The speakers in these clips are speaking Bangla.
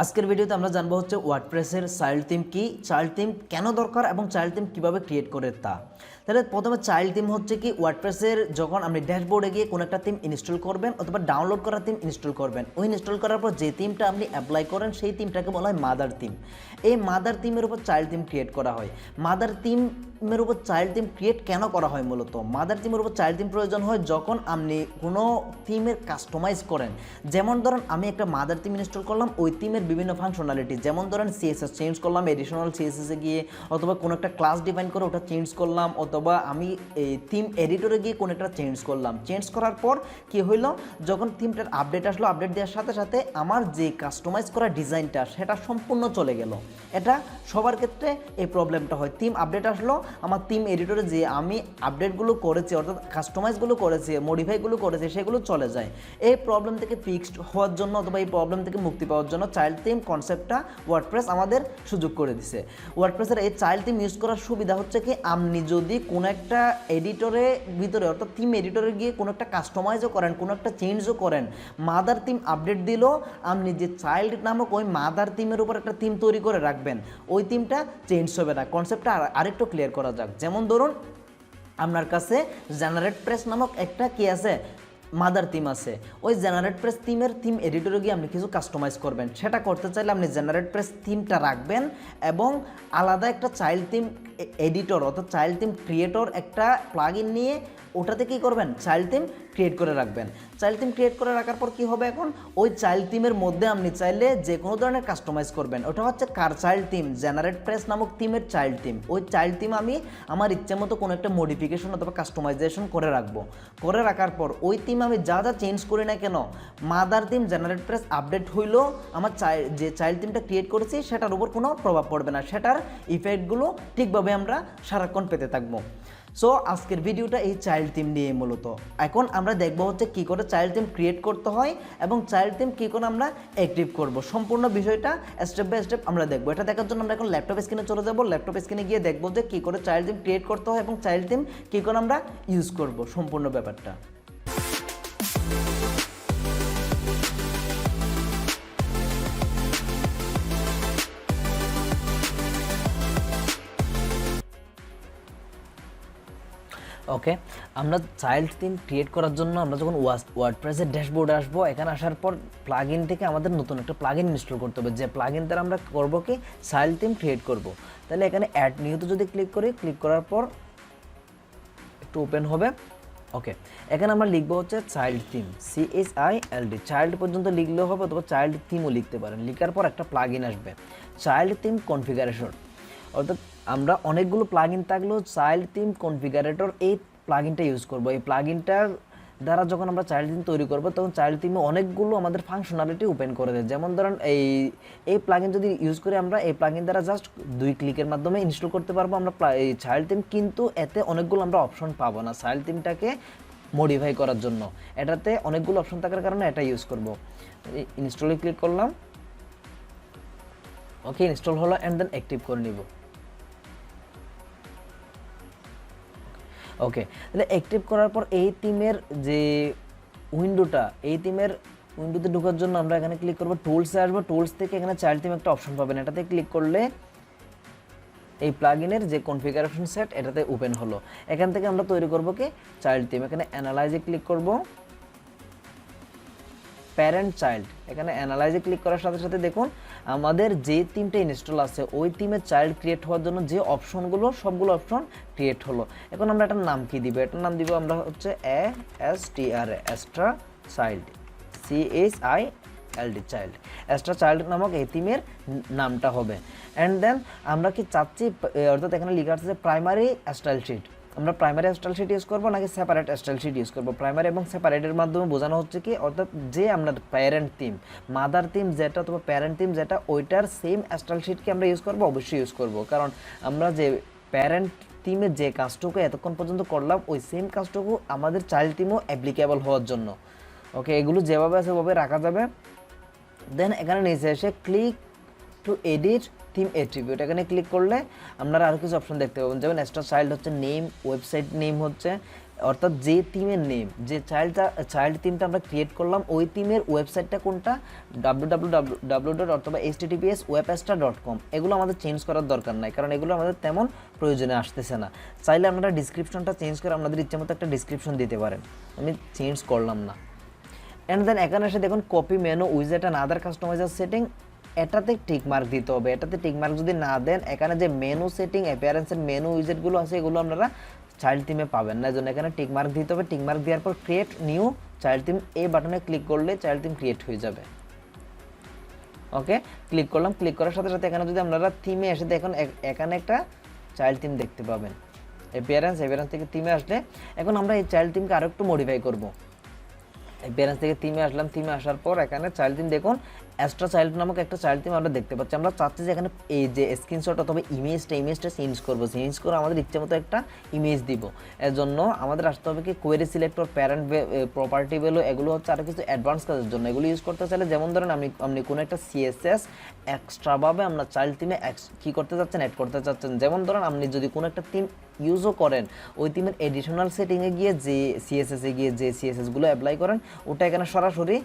আজকের ভিডিওতে আমরা জানবো হচ্ছে ওয়ার্ডপ্রেসের চাইল্ড থিম কি, চাইল্ড থিম কেন দরকার এবং চাইল্ড থিম কিভাবে ক্রিয়েট করে তা। তাহলে প্রথমে চাইল্ড থিম হচ্ছে কি, ওয়ার্ডপ্রেসের যখন আপনি ড্যাশবোর্ডে গিয়ে কোনো একটা থিম ইনস্টল করবেন অথবা ডাউনলোড করা থিম ইনস্টল করবেন, ওই ইনস্টল করার পর যে থিমটা আপনি অ্যাপ্লাই করেন সেই থিমটাকে বলা হয় মাদার থিম। এই মাদার থিমের উপর চাইল্ড থিম ক্রিয়েট করা হয়। মাদার থিমের উপর চাইল্ড থিম ক্রিয়েট কেন করা হয়? মূলত মাদার থিমের উপর চাইল্ড থিম প্রয়োজন হয় যখন আপনি কোনো থিমের কাস্টমাইজ করেন। যেমন ধরেন আমি একটা মাদার থিম ইনস্টল করলাম, ওই থিমের বিভিন্ন ফাংশনালিটি, যেমন ধরেন সিএসএস চেঞ্জ করলাম, এডিশনাল সিএসএসে গিয়ে, অথবা কোনো একটা ক্লাস ডিফাইন করে ওটা চেঞ্জ করলাম, অথবা আমি এই থিম এডিটরে গিয়ে কোনো একটা চেঞ্জ করলাম। চেঞ্জ করার পর কি হইলো, যখন থিমটার আপডেট আসলো, আপডেট দেওয়ার সাথে সাথে আমার যে কাস্টমাইজ করা ডিজাইনটা সেটা সম্পূর্ণ চলে গেল। এটা সবার ক্ষেত্রে এই প্রবলেমটা হয়। থিম আপডেট আসলো, আমার থিম এডিটরে যে আমি আপডেটগুলো করেছি অর্থাৎ কাস্টমাইজগুলো করেছি, মডিফাইগুলো করেছি, সেগুলো চলে যায়। এই প্রবলেম থেকে ফিক্সড হওয়ার জন্য অথবা এই প্রবলেম থেকে মুক্তি পাওয়ার জন্য চাইল্ড থিম কনসেপ্টটা ওয়ার্ডপ্রেস আমাদের সুযোগ করে দিছে। ওয়ার্ডপ্রেসের এই চাইল্ড থিম ইউজ করার সুবিধা হচ্ছে কি, আপনি যদি কোনো একটা এডিটরের ভিতরে অর্থাৎ থিম এডিটরে গিয়ে কোনো একটা কাস্টমাইজও করেন, কোনো একটা চেঞ্জও করেন, মাদার থিম আপডেট দিলেও আপনি যে চাইল্ড নামক ওই মাদার থিমের উপর একটা থিম তৈরি করে রাখবেন, ওই থিমটা চেঞ্জ হবে না। কনসেপ্টটা আরেকটু ক্লিয়ার করা যাক। যেমন ধরুন আপনার কাছে জেনারেট প্রেস নামক একটা কি আছে, মাদার থিম আছে। ওই জেনারেট প্রেস থিমের থিম এডিটরে গিয়ে আপনি কিছু কাস্টমাইজ করবেন। সেটা করতে চাইলে আপনি জেনারেট প্রেস থিমটা রাখবেন এবং আলাদা একটা চাইল্ড থিম এডিটর অর্থাৎ চাইল্ড থিম ক্রিয়েটর একটা প্লাগইন নিয়ে ওটাতে কী করবেন, চাইল্ড থিম ক্রিয়েট করে রাখবেন। চাইল্ড থিম ক্রিয়েট করে রাখার পর কী হবে, এখন ওই চাইল্ড থিমের মধ্যে আপনি চাইলে যে কোনো ধরনের কাস্টমাইজ করবেন। ওটা হচ্ছে কার চাইল্ড থিম, জেনারেট প্রেস নামক থিমের চাইল্ড থিম। ওই চাইল্ড থিম আমি আমার ইচ্ছে মতো কোনো একটা মডিফিকেশন অথবা কাস্টমাইজেশন করে রাখবো। করে রাখার পর ওই থিম আমি যা যা চেঞ্জ করি না কেন, mother theme generate press update হইলো আমার যে চাইল্ড থিমটা ক্রিয়েট করেছি সেটার উপর কোনো প্রভাব পড়বে না, সেটার ইফেক্টগুলো ঠিকভাবে আমরা সারাক্ষণ পেতে থাকবো। সো আজকের ভিডিওটা এই চাইল্ড থিম নিয়ে মূলত। এখন আমরা দেখব হচ্ছে কী করে চাইল্ড থিম ক্রিয়েট করতে হয় এবং চাইল্ড থিম কী করে আমরা অ্যাক্টিভ করব। সম্পূর্ণ বিষয়টা স্টেপ বাই স্টেপ আমরা দেখবো। এটা দেখার জন্য আমরা এখন ল্যাপটপ স্ক্রিনে চলে যাব। ল্যাপটপ স্ক্রিনে গিয়ে দেখবো যে কী করে চাইল্ড থিম ক্রিয়েট করতে হয় এবং চাইল্ড থিম কী করে আমরা ইউজ করব, সম্পূর্ণ ব্যাপারটা। ওকে, আমরা চাইল্ড থিম ক্রিয়েট করার জন্য আমরা যখন ওয়ার্ডপ্রেসের ড্যাশবোর্ডে আসবো, এখানে আসার পর প্লাগইন থেকে আমাদের নতুন একটা প্লাগইন ইনস্টল করতে হবে, যে প্লাগইন দ্বারা আমরা করবো কি চাইল্ড থিম ক্রিয়েট করব। তাহলে এখানে অ্যাড নিউতে যদি ক্লিক করি, ক্লিক করার পর একটু ওপেন হবে। ওকে, এখানে আমরা লিখবো হচ্ছে চাইল্ড থিম, CHILD, চাইল্ড পর্যন্ত লিখলেও হবে অথবা চাইল্ড থিমও লিখতে পারেন। লিখার পর একটা প্লাগইন আসবে চাইল্ড থিম কনফিগারেশন, অর্থাৎ আমরা অনেকগুলো প্লাগইন থাকলেও চাইল্ড থিম কনফিগারেটর এই প্লাগইনটা ইউজ করব। এই প্লাগইনটার দ্বারা যখন আমরা চাইল্ড থিম তৈরি করব তখন চাইল্ড থিমে অনেকগুলো আমাদের ফাংশনালিটি ওপেন করে দেয়। যেমন ধরেন এই প্লাগইন যদি ইউজ করি আমরা, এই প্লাগইন দ্বারা জাস্ট 2 ক্লিকের মাধ্যমে ইনস্টল করতে পারবো আমরা এই চাইল্ড থিম, কিন্তু এতে অনেকগুলো আমরা অপশন পাবো না চাইল্ড থিমটাকে মডিফাই করার জন্য। এটাতে অনেকগুলো অপশন থাকার কারণে এটা ইউজ করব। ইনস্টলে ক্লিক করলাম, ওকে ইনস্টল হলো, অ্যান্ড দেন অ্যাক্টিভ করে নিব। ওকে, তাহলে অ্যাক্টিভ করার পর এই থিমের যে উইন্ডোটা, এই থিমের উইন্ডোতে ঢোকার জন্য আমরা এখানে ক্লিক করবো, টুলসে আসবো, টুলস থেকে এখানে চাইল্ড থিম একটা অপশন পাবেন। এটাতে ক্লিক করলে এই প্লাগইনের যে কনফিগারেশন সেট এটাতে ওপেন হলো। এখান থেকে আমরা তৈরি করব কি চাইল্ড থিম। এখানে অ্যানালাইজে ক্লিক করব, প্যারেন্ট চাইল্ড, এখানে অ্যানালাইজে ক্লিক করার সাথে সাথে দেখুন আমাদের যে থিমটা ইনস্টল আছে ওই থিমের চাইল্ড ক্রিয়েট হওয়ার জন্য যে অপশনগুলো সবগুলো অপশন ক্রিয়েট হলো। এখন আমরা এটার নাম কি দিব, এটার নাম দিব আমরা হচ্ছে ASTRA child, CHILD child, Astra child নামক এই থিমের নামটা হবে। অ্যান্ড দেন আমরা কি চাচ্ছি, অর্থাৎ এখানে লেখা আছে যে প্রাইমারি স্টাইল শিট, আমরা প্রাইমারি স্টাইল শিট ইউজ করবো নাকি সেপারেট স্টাইল শিট ইউজ করবো। প্রাইমারি এবং সেপারেটের মাধ্যমে বোঝানো হচ্ছে কি, অর্থাৎ যে আমরা প্যারেন্ট থিম, মাদার থিম যেটা অথবা প্যারেন্ট থিম যেটা, ওইটার সেম স্টাইল শিটকে আমরা ইউজ করবো, অবশ্যই ইউজ করবো। কারণ আমরা যে প্যারেন্ট থিমের যে কাজটুকু এতক্ষণ পর্যন্ত করলাম ওই সেম কাজটুকু আমাদের চাইল্ড থিমও অ্যাপ্লিকেবল হওয়ার জন্য। ওকে, এগুলো যেভাবে আছে সেভাবে রাখা যাবে। দেন এখানে নিচে এসে click to edit theme attribute, এখানে ক্লিক করলে আপনারা আরও কিছু অপশন দেখতে পাবেন। যেমন এক্সট্রা চাইল্ড হচ্ছে নেম, ওয়েবসাইট নেম হচ্ছে অর্থাৎ যে থিমের নেম, যে চাইল্ড থিমটা আমরা ক্রিয়েট করলাম ওই থিমের ওয়েবসাইটটা কোনটা, www অথবা https webastra.com। এগুলো আমাদের চেঞ্জ করার দরকার নাই, কারণ এগুলো আমাদের তেমন প্রয়োজনে আসতেছে না। চাইলে আপনারা ডিসক্রিপশনটা চেঞ্জ করে আপনাদের ইচ্ছে মতো একটা ডিসক্রিপশন দিতে পারেন, আমি চেঞ্জ করলাম না। অ্যান্ড দেন এখানে এসে দেখুন কপি মেনু উইজেট অ্যান্ড আদার কাস্টমাইজার সেটিং, এটাতে টিক মার্ক দিতে হবে। এটাতে টিক মার্ক যদি না দেন, এখানে যে মেনু সেটিং অ্যাপিয়ারেন্সের মেনু উইজেটগুলো আছে এগুলো আপনারা চাইল্ড থিমে পাবেন না, এজন্য এখানে টিক মার্ক দিতে হবে। টিক মার্ক দেওয়ার পর ক্রিয়েট নিউ চাইল্ড থিম এই বাটনে ক্লিক করলে চাইল্ড থিম ক্রিয়েট হয়ে যাবে। ওকে, ক্লিক করলাম। ক্লিক করার সাথে সাথে এখানে যদি আপনারা থিমে এসে দেখুন এখানে একটা চাইল্ড থিম দেখতে পাবেন। অ্যাপিয়ারেন্স থেকে থিমে আসলে এখন আমরা এই চাইল্ড থিমকে আরও একটু মডিফাই করবো। অ্যাপিয়ারেন্স থেকে থিমে আসলাম, থিমে আসার পর এখানে চাইল্ড থিম দেখুন অ্যাস্ট্রা চাইল্ড নামক একটা চাইল্ড থিম আমরা দেখতে পাচ্ছি। আমরা চাচ্ছি যে এখানে এই যে স্ক্রিনশট অথবা ইমেজটা চেঞ্জ করবো, চেঞ্জ করে আমাদের ইচ্ছে মতো একটা ইমেজ দিব। এর জন্য আমাদের আসতে হবে কি query selector, parent property value, এগুলো হচ্ছে আরও কিছু অ্যাডভান্স কাজের জন্য এগুলো ইউজ করতে চাইলে। যেমন ধরেন আপনি কোনো একটা সিএসএস এক্সট্রাভাবে আমরা চাইল্ড থিমে কী করতে চাচ্ছেন, অ্যাড করতে চাচ্ছেন। যেমন ধরেন আপনি যদি কোনো একটা থিম ইউজও করেন, ওই থিমের এডিশনাল সেটিংয়ে গিয়ে যে সিএসএসে গিয়ে যে সিএসএসগুলো অ্যাপ্লাই করেন ওটা এখানে সরাসরি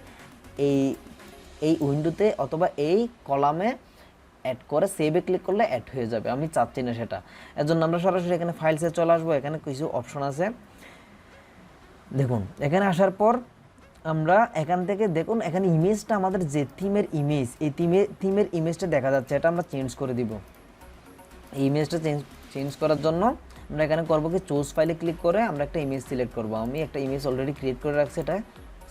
এই উইন্ডোতে অথবা এই কলামে অ্যাড করে সেভে ক্লিক করলে অ্যাড হয়ে যাবে। আমি চাচ্ছি না সেটা, এর জন্য আমরা সরাসরি এখানে ফাইলসে চলে আসবো। এখানে কিছু অপশন আছে দেখুন। এখানে আসার পর আমরা এখান থেকে দেখুন এখানে ইমেজটা আমাদের যে থিমের ইমেজ, এই থিমের ইমেজটা দেখা যাচ্ছে, এটা আমরা চেঞ্জ করে দিব। এই ইমেজটা চেঞ্জ করার জন্য আমরা এখানে করবো কি চুজ ফাইলে ক্লিক করে আমরা একটা ইমেজ সিলেক্ট করবো। আমি একটা ইমেজ অলরেডি ক্রিয়েট করে রাখছি, এটা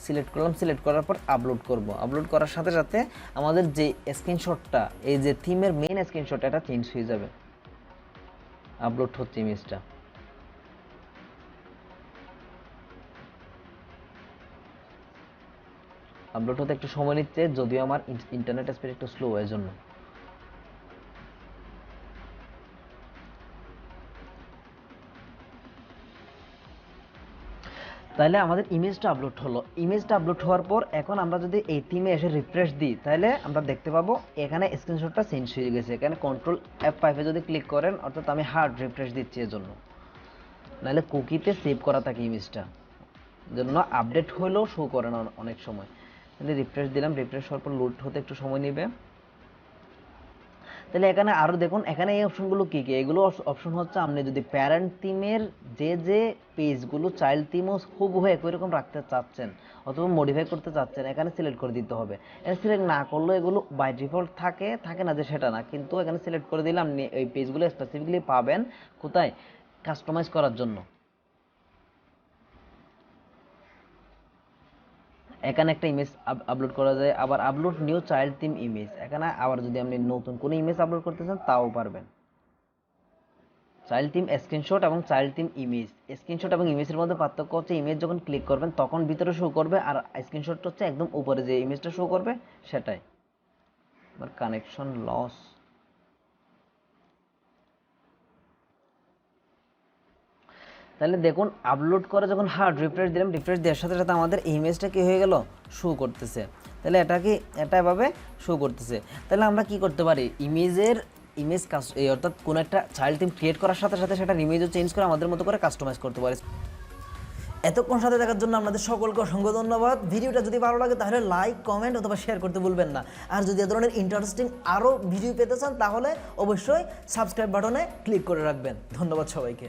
সিলেক্ট করলাম। সিলেক্ট করার পর আপলোড করব। আপলোড করার সাথে সাথে আমাদের যে স্ক্রিনশটটা, এই যে থিমের মেইন স্ক্রিনশট, এটা চেঞ্জ হয়ে যাবে। আপলোড হচ্ছে ইমেজটা। আপলোড হতে একটু সময় নিচ্ছে, যদিও আমার ইন্টারনেট স্পিড একটু স্লো, এর জন্য। তাহলে আমাদের ইমেজটা আপলোড হলো। ইমেজটা আপলোড হওয়ার পর এখন আমরা যদি এই থিমে এসে রিফ্রেশ দিই, তাহলে আমরা দেখতে পাবো এখানে স্ক্রিনশটটা চেঞ্জ হয়ে গেছে। এখানে কন্ট্রোল F5 যদি ক্লিক করেন, অর্থাৎ আমি হার্ড রিফ্রেশ দিচ্ছি এর জন্য, নাহলে কুকিতে সেভ করা থাকে ইমেজটা, জন্য আপডেট হলেও শো করে না অনেক সময়। তাহলে রিফ্রেশ দিলাম, রিফ্রেশ হওয়ার পর লোড হতে একটু সময় নেবে। তাহলে এখানে আরও দেখুন এখানে এই অপশনগুলো কী কী, এগুলো অপশন হচ্ছে আপনি যদি প্যারেন্ট থিমের যে পেজগুলো চাইল্ড থিমও হুবহু একই রকম রাখতে চাচ্ছেন অথবা মডিফাই করতে চাচ্ছেন, এখানে সিলেক্ট করে দিতে হবে। এখানে সিলেক্ট না করলেও এগুলো বাই ডিফল্ট থাকে না যে সেটা না, কিন্তু এখানে সিলেক্ট করে দিলাম এই পেজগুলো স্পেসিফিকলি পাবেন কোথায়, কাস্টমাইজ করার জন্য। এখানে একটা ইমেজ আপলোড করা যায়, আবার upload new child theme image, এখানে আবার যদি আপনি নতুন কোনো ইমেজ আপলোড করতে চান তাও পারবেন। চাইল্ড থিম স্ক্রিনশট এবং চাইল্ড থিম ইমেজ, স্ক্রিনশট এবং ইমেজের মধ্যে পার্থক্য হচ্ছে ইমেজ যখন ক্লিক করবেন তখন ভিতরে শো করবে, আর স্ক্রিনশটটা হচ্ছে একদম উপরে যে ইমেজটা শো করবে সেটাই। আমার কানেকশন লস। তাহলে দেখুন আপলোড করে যখন হার্ড রিফ্রেশ দিলাম, রিফ্রেশ দেওয়ার সাথে সাথে আমাদের ইমেজটা কি হয়ে গেল, শো করতেছে। তাহলে এটা এভাবে শো করতেছে। তাহলে আমরা কি করতে পারি, ইমেজ অর্থাৎ কোনো একটা চাইল্ড থিম ক্রিয়েট করার সাথে সাথে সেটার ইমেজও চেঞ্জ করে আমাদের মতো করে কাস্টমাইজ করতে পারি। এতক্ষণ সাথে দেখার জন্য আপনাদের সকলকে অসংখ্য ধন্যবাদ। ভিডিওটা যদি ভালো লাগে তাহলে লাইক, কমেন্ট অথবা শেয়ার করতে ভুলবেন না। আর যদি এ ধরনের ইন্টারেস্টিং আরও ভিডিও পেতে চান তাহলে অবশ্যই সাবস্ক্রাইব বাটনে ক্লিক করে রাখবেন। ধন্যবাদ সবাইকে।